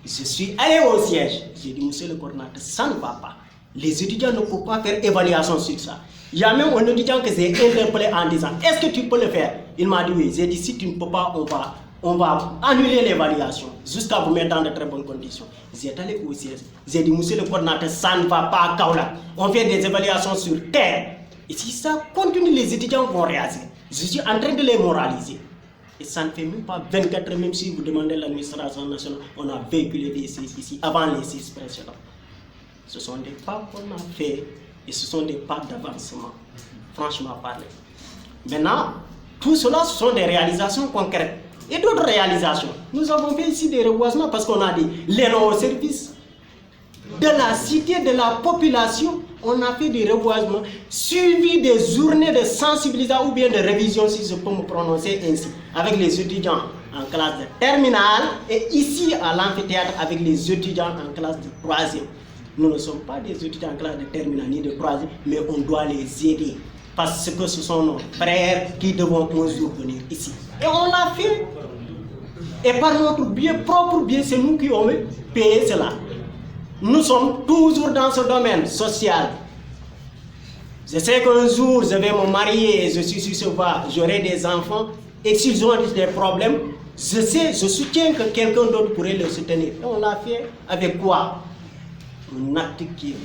je suis allé au siège. J'ai dit, monsieur le coordinateur, ça ne va pas. Les étudiants ne peuvent pas faire évaluation sur ça. Il y a même un étudiant que j'ai interpellé en disant, est-ce que tu peux le faire? Il m'a dit oui. J'ai dit, si tu ne peux pas, on va annuler l'évaluation jusqu'à vous mettre dans de très bonnes conditions. J'ai allé au siège. J'ai dit, monsieur le coordinateur, ça ne va pas à Kaolack. On fait des évaluations sur terre. Et si ça continue, les étudiants vont réagir. Je suis en train de les moraliser. Et ça ne fait même pas 24 heures, même si vous demandez à l'administration nationale, on a véhiculé des 6 ici avant les 6 précédents. Ce sont des pas qu'on a fait et ce sont des pas d'avancement, franchement parlé. Maintenant, tout cela, ce sont des réalisations concrètes. Et d'autres réalisations. Nous avons fait ici des reboisements parce qu'on a dit les noms au service de la cité, de la population. On a fait des reboisements, suivi des journées de sensibilisation ou bien de révision, si je peux me prononcer ainsi, avec les étudiants en classe de terminale et ici à l'amphithéâtre avec les étudiants en classe de 3e. Nous ne sommes pas des étudiants en classe de terminale ni de 3e, mais on doit les aider parce que ce sont nos frères qui devront un jour venir ici. Et on l'a fait. Et par notre bien propre bien, c'est nous qui avons payé cela. Nous sommes toujours dans ce domaine social. Je sais qu'un jour, je vais me marier et je suis sur ce voie, j'aurai des enfants. Et s'ils ont des problèmes, je soutiens que quelqu'un d'autre pourrait le soutenir. Et on l'a fait avec quoi? Un acte qui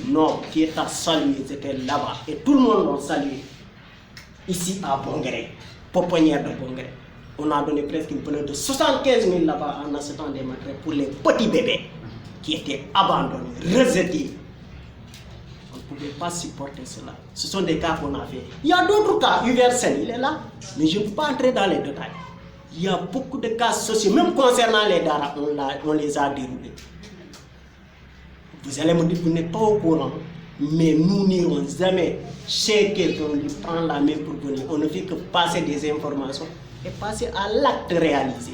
est à saluer, c'était là-bas. Et tout le monde l'a salué. Ici à Bongré, pouponnière de Bongré. On a donné presque une valeur de 75 000 là-bas en achetant des matériels pour les petits bébés qui étaient abandonnés, rejetés. On ne pouvait pas supporter cela. Ce sont des cas qu'on a fait. Il y a d'autres cas. Uversen, il est là, mais je ne peux pas entrer dans les détails. Il y a beaucoup de cas sociaux, même concernant les daras, on les a déroulés. Vous allez me dire que vous n'êtes pas au courant, mais nous n'irons jamais chez quelqu'un, lui prendre la main pour venir. On ne fait que passer des informations et passer à l'acte réalisé.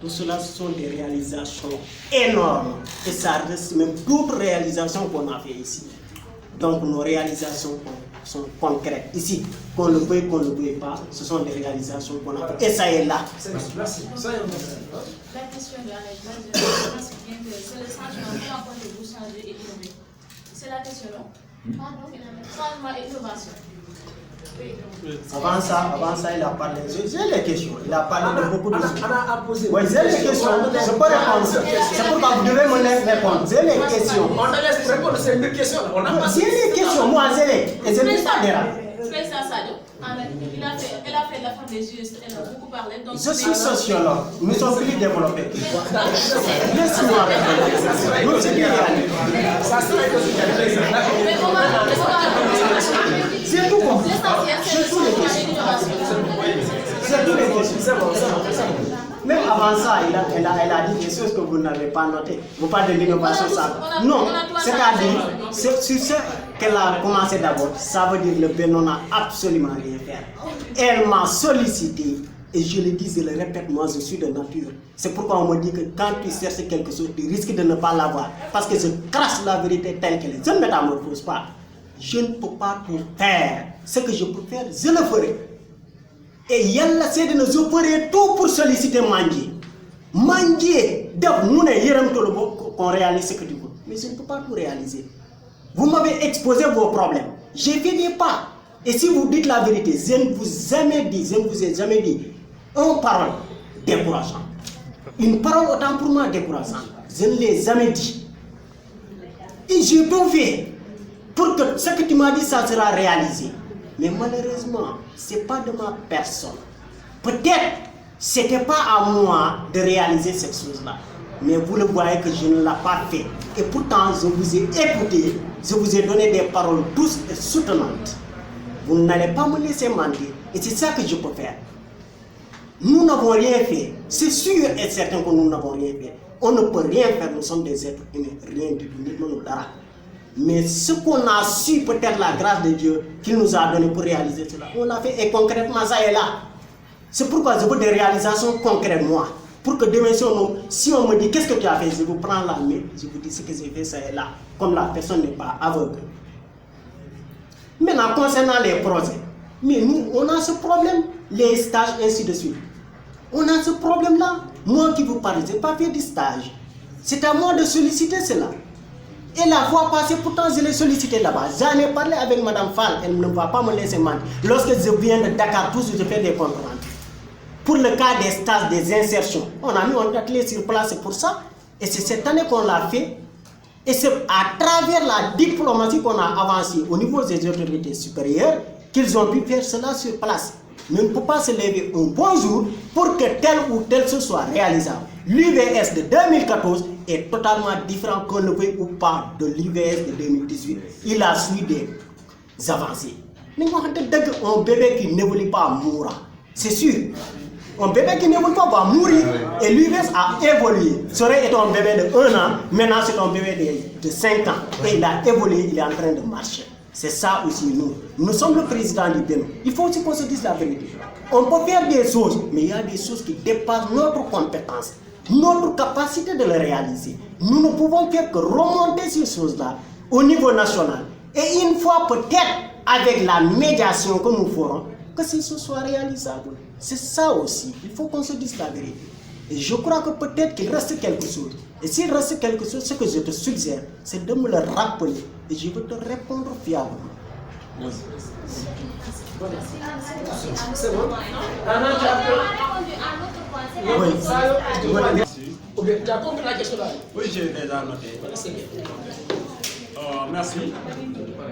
Tout cela, ce sont des réalisations énormes. Et ça reste même d'autres réalisations qu'on a fait ici. Donc nos réalisations sont concrètes. Ici, qu'on le veuille, qu'on ne le veuille pas, ce sont des réalisations qu'on a fait. Et ça est là. Merci. La question de Alex, je pense bien que c'est le changement qui apporte de vous changer et innover. C'est la question, non? Pardon, changement et innovation. Avant ça, il a parlé. J'ai les questions. Il a parlé de beaucoup de choses. On a posé. Oui, j'ai les questions. Je peux répondre. C'est pourquoi vous devez me les répondre. J'ai les questions. On te laisse répondre à ces deux questions. J'ai les questions. Moi, j'ai les. Et je ne vais pas déraper. Président Sadio, elle a fait la femme des juristes, elle a beaucoup parlé. Donc Je suis sociologue. Nous sommes plus développés. Laisse-moi répondre. Nous sommes Ça serait que mais on va c'est tout compris. l'essentiel, c'est le changement et l'innovation. C'est tout les questions. c'est bon. Même avant ça, elle a dit des choses que vous n'avez pas notées. Vous parlez de l'innovation, ça. Non, c'est-à-dire, sur ce qu'elle a commencé d'abord, ça veut dire que le Bénin n'a absolument rien fait. Elle m'a sollicité, et je le dis, je le répète, moi je suis de nature. C'est pourquoi on me dit que quand tu cherches quelque chose, tu risques de ne pas l'avoir. Parce que je crache la vérité telle qu'elle est. Je ne métamorphose pas. Je ne peux pas tout faire. Ce que je peux faire, je le ferai. Et Yalla c'est de nous opérer tout pour solliciter Mandji. Mandier, qu'on réalise ce que tu veux. Mais je ne peux pas tout réaliser. Vous m'avez exposé vos problèmes. J'ai fait des pas. Et si vous dites la vérité, je ne vous ai jamais dit une parole décourageante. Une parole autant pour moi décourageante. Je ne l'ai jamais dit. Et j'ai tout fait pour que ce que tu m'as dit, ça sera réalisé. Mais malheureusement, ce n'est pas de ma personne. Peut-être ce n'était pas à moi de réaliser cette chose-là. Mais vous le voyez que je ne l'ai pas fait. Et pourtant, je vous ai écouté, je vous ai donné des paroles douces et soutenantes. Vous n'allez pas me laisser mentir. Et c'est ça que je peux faire. Nous n'avons rien fait. C'est sûr et certain que nous n'avons rien fait. On ne peut rien faire, nous sommes des êtres humains, rien du tout. Mais ce qu'on a su, peut-être la grâce de Dieu qu'il nous a donné pour réaliser cela, on l'a fait et concrètement ça est là. C'est pourquoi je veux des réalisations concrètes, moi. Pour que demain, si on me dit qu'est-ce que tu as fait, je vous prends la main, je vous dis ce que j'ai fait, ça est là. Comme la personne n'est pas aveugle. Maintenant, concernant les projets, mais nous, on a ce problème, les stages, ainsi de suite. On a ce problème-là. Moi qui vous parle, je n'ai pas fait de stage. C'est à moi de solliciter cela. Et la fois passée, pourtant, je l'ai sollicité là-bas. J'en ai parlé avec Mme Fall, elle ne va pas me laisser mentir. Lorsque je viens de Dakar, toujours je fais des comptes rendus. Pour le cas des stages, des insertions, on a mis un atelier sur place pour ça. Et c'est cette année qu'on l'a fait. Et c'est à travers la diplomatie qu'on a avancé au niveau des autorités supérieures qu'ils ont pu faire cela sur place. Mais on ne peut pas se lever un bon jour pour que tel ou tel chose soit réalisable. L'UVS de 2014 est totalement différent qu'on ne veuille ou pas de l'UVS de 2018. Il a suivi des avancées. Un bébé qui n'évolue pas mourra. C'est sûr. Un bébé qui n'évolue pas va mourir. Et l'UVS a évolué. Ça aurait été un bébé de 1 an, maintenant c'est un bébé de 5 ans. Et il a évolué, il est en train de marcher. C'est ça aussi nous. Nous sommes le président du Bénin. Il faut aussi qu'on se dise la vérité. On peut faire des choses, mais il y a des choses qui dépassent notre compétence, notre capacité de le réaliser. Nous ne pouvons faire que remonter ces choses-là au niveau national. Et une fois peut-être avec la médiation que nous ferons, que ces choses soient réalisables. C'est ça aussi. Il faut qu'on se dise la vérité. Et je crois que peut-être qu'il reste quelque chose. Et s'il reste quelque chose, ce que je te suggère, c'est de me le rappeler. Et je vais te répondre fiablement. Oui. C'est bon. Oui. Tu as compris la question là? Oui, j'ai déjà noté. Merci.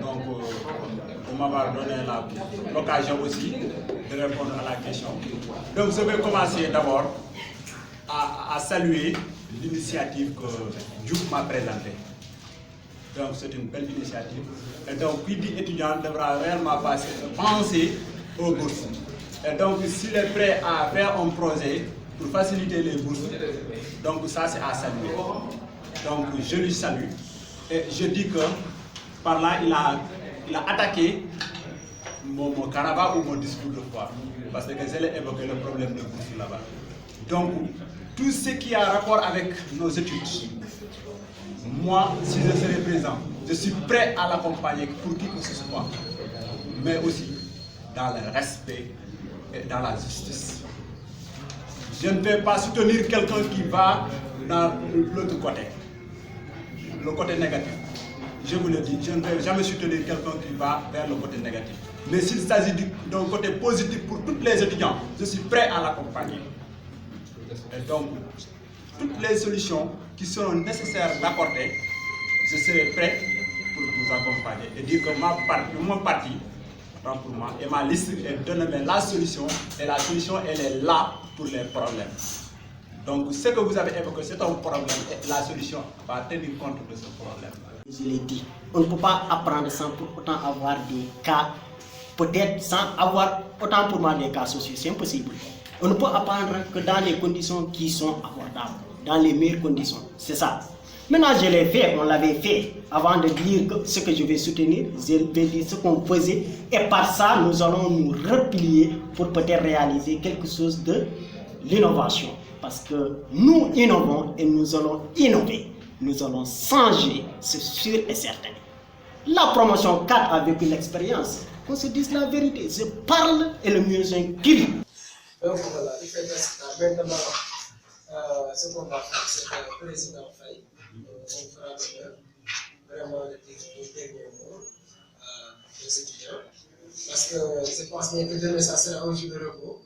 Donc, on m'avoir donné l'occasion aussi de répondre à la question. Donc, je vais commencer d'abord à saluer l'initiative que Diouf m'a présentée. Donc, c'est une belle initiative. Et donc, qui dit étudiant devra réellement penser aux bourses. Et donc, s'il est prêt à faire un projet pour faciliter les bourses, donc ça, c'est à saluer. Donc, je lui salue. Et je dis que par là, il a attaqué mon carnaval ou mon discours de foi. Parce que je l'ai évoqué le problème de bourse là-bas. Donc, tout ce qui a rapport avec nos études, moi, si je serai présent, je suis prêt à l'accompagner pour qui que ce soit, mais aussi dans le respect et dans la justice. Je ne vais pas soutenir quelqu'un qui va dans l'autre côté, le côté négatif. Je vous le dis, je ne vais jamais soutenir quelqu'un qui va vers le côté négatif. Mais s'il s'agit d'un côté positif pour tous les étudiants, je suis prêt à l'accompagner. Et donc, toutes les solutions qui seront nécessaires d'apporter, je serai prêt pour vous accompagner et dire que mon parti, autant pour moi, et ma liste est donnée la solution, et la solution, elle est là pour les problèmes. Donc, ce que vous avez évoqué, c'est un problème, et la solution va tenir compte de ce problème. Je l'ai dit, on ne peut pas apprendre sans pour autant avoir des cas, peut-être sans avoir autant pour moi des cas sociaux, c'est impossible. On ne peut apprendre que dans les conditions qui sont abordables, dans les meilleures conditions. C'est ça. Maintenant, je l'ai fait, on l'avait fait. Avant de dire ce que je vais soutenir, je vais dire ce qu'on faisait. Et par ça, nous allons nous replier pour peut-être réaliser quelque chose de l'innovation. Parce que nous innovons et nous allons innover. Nous allons changer, c'est sûr et certain. La promotion 4 a vécu l'expérience. Qu'on se dise la vérité. Je parle et le mieux j'inculque. Donc voilà, il fait maintenant, ce qu'on va faire, c'est que le président Faye, on fera vraiment le dernier mot aux étudiants. Parce que je pense bien que demain, ça sera un jour de repos.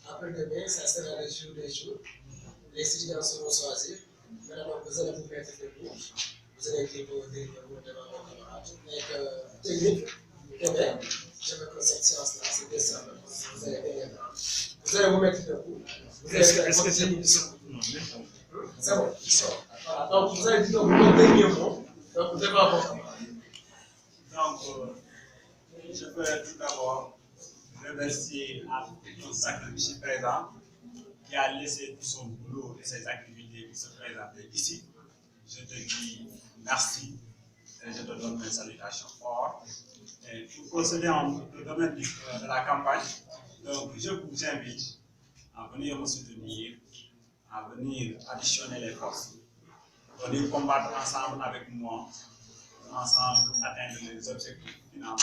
Après demain, ça sera le jour des jours. Les étudiants seront choisis. Maintenant, vous allez vous mettre debout. Vous allez dire vos derniers mots devant vos camarades. Et que, technique, demain, je veux que cette séance-là, c'est décembre. Vous allez gagner. Vous allez vous mettre debout. Est-ce que c'est bon? C'est bon. Voilà. Donc, vous allez dire vos derniers mots. Donc, devant vos camarades. Donc, je veux tout d'abord remercier un sacré monsieur présent qui a laissé tout son boulot et ses activités pour se présenter ici. Je te dis merci et je te donne mes salutations fortes. Et pour procéder dans le domaine de la campagne, donc je vous invite à venir me soutenir, à venir additionner les forces, venir combattre ensemble avec moi, ensemble atteindre les objectifs finaux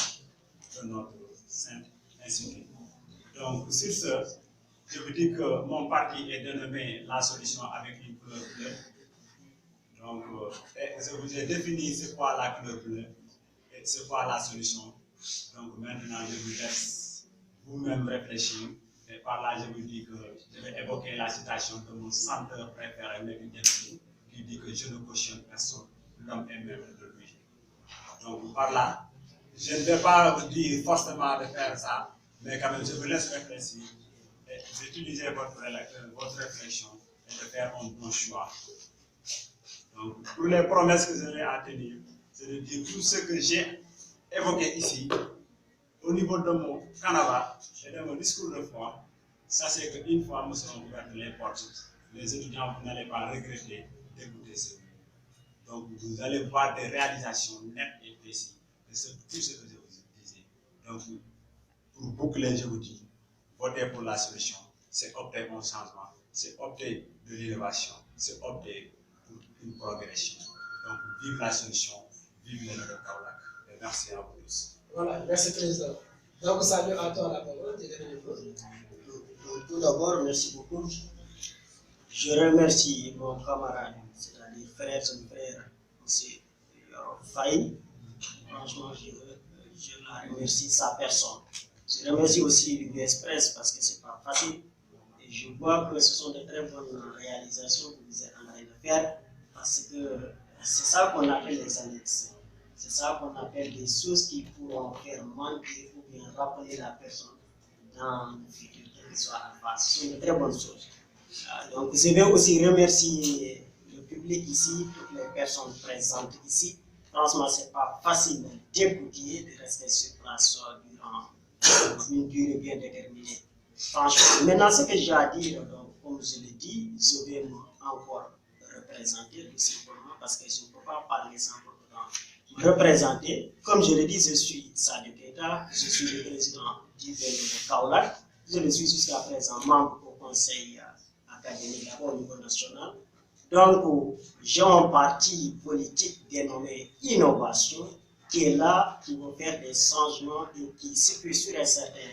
de notre Sainte Institut. Donc, sur ce, je vous dis que mon parti est dénommé La Solution avec une couleur bleue. Donc, je vous ai défini c'est quoi la couleur bleue et c'est quoi la solution. Donc, maintenant, je vous laisse vous-même réfléchir. Et par là, je vous dis que je vais évoquer la citation de mon chanteur préféré, Mehdi Diaby, qui dit que je ne cautionne personne, l'homme est maître de lui. Donc, par là, je ne vais pas vous dire forcément de faire ça, mais quand même, je vous laisse réfléchir et d'utiliser votre réflexion et de faire un bon choix. Donc, pour les promesses que je vais à tenir, c'est de dire tout ce que j'ai évoqué ici, au niveau de mon canevas et de mon discours de foi. Sachez qu'une fois nous serons ouvertes les portes, les étudiants, vous n'allez pas regretter d'écouter ce. Donc, vous allez voir des réalisations nettes et précises. C'est tout ce que je vous disais. Donc, pour boucler, je vous dis, votez pour la solution. C'est opter pour le changement. C'est opter de l'innovation. C'est opter pour une progression. Donc, vive la solution, vive les de Kaolack. Et merci à vous tous. Voilà, merci Président. Donc, salut à toi la parole. Tout d'abord, merci beaucoup. Je remercie mon camarade, c'est-à-dire frère, son frère, M. Faye. Franchement, je la remercie sa personne. Je remercie aussi l'UBS parce que c'est pas facile. Et je vois que ce sont de très bonnes réalisations que vous êtes en train de faire parce que c'est ça qu'on appelle les annexes. C'est ça qu'on appelle des choses qui pourront faire manquer ou bien rappeler la personne dans le futur, qu'elle soit en face. Ce sont de très bonnes choses. Donc, je vais aussi remercier le public ici, toutes les personnes présentes ici. Franchement, ce n'est pas facile d'écouter, de rester sur place durant une durée bien déterminée. Franchement, maintenant, ce que j'ai à dire, donc, comme je l'ai dit, je vais encore représenter tout simplement parce que je ne peux pas parler sans pourtant me représenter. Comme je l'ai dit, je suis Sadio Keita, je suis le président du BNO de Kaolack. Je le suis jusqu'à présent membre au conseil académique au niveau national. Donc, j'ai un parti politique dénommé Innovation qui est là, qui va faire des changements et qui, ce que sûr et certain,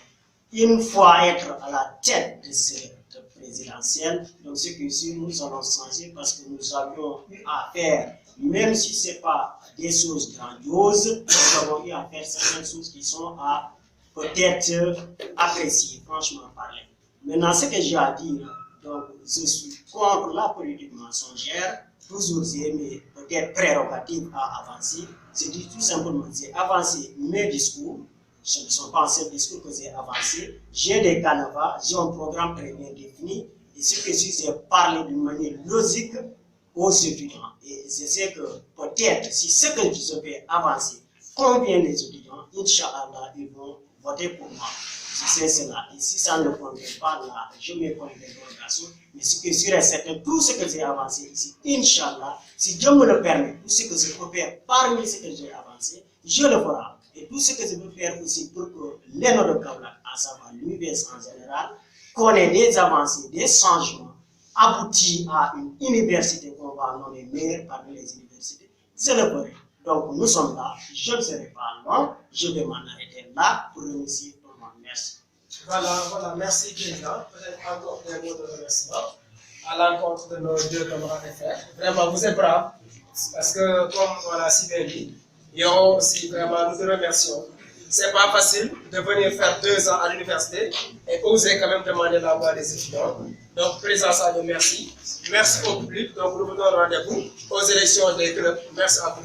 une fois être à la tête de cette présidentielle, donc ce que sûr, nous allons changer parce que nous avions eu à faire, même si ce n'est pas des choses grandioses, nous avons eu à faire certaines choses qui sont à peut-être apprécier, franchement parler. Maintenant, ce que j'ai à dire, donc, je suis contre la politique mensongère, toujours j'ai mes peut-être prérogatives à avancer. Je dis tout simplement, j'ai avancé mes discours, ce ne sont pas ces discours que j'ai avancés, j'ai des canevas, j'ai un programme très bien défini, et ce que j'ai parlé d'une manière logique aux étudiants. Et je sais que peut-être, si ce que je vais avancer convient les étudiants, Inch'Allah, ils vont voter pour moi. Je sais cela. Et si ça ne convient pas, là, je me prends des dérogations. Mais ce que je suis certain, tout ce que j'ai avancé ici, Inch'Allah, si Dieu me le permet, tout ce que je peux faire parmi ce que j'ai avancé, je le ferai. Et tout ce que je veux faire aussi pour que l'ENO de Kaolack, à savoir l'UBS en général, connaît des avancées, des changements, aboutit à une université qu'on va nommer meilleure parmi les universités, c'est le ferai. Donc nous sommes là, je ne serai pas long, je vais m'en arrêter là pour remercier tout le monde. Merci. Voilà, merci Président. Peut-être encore des mots de remerciement. à l'encontre de nos deux camarades et frères. Vraiment, vous êtes braves, parce que comme on l'a si bien dit, Yoro aussi, vraiment, nous te remercions. C'est pas facile de venir faire 2 ans à l'université et oser quand même demander la voix des étudiants. Donc, président Sadio, merci. Merci au public. Donc, nous vous donnons rendez-vous aux élections des clubs. Merci à vous.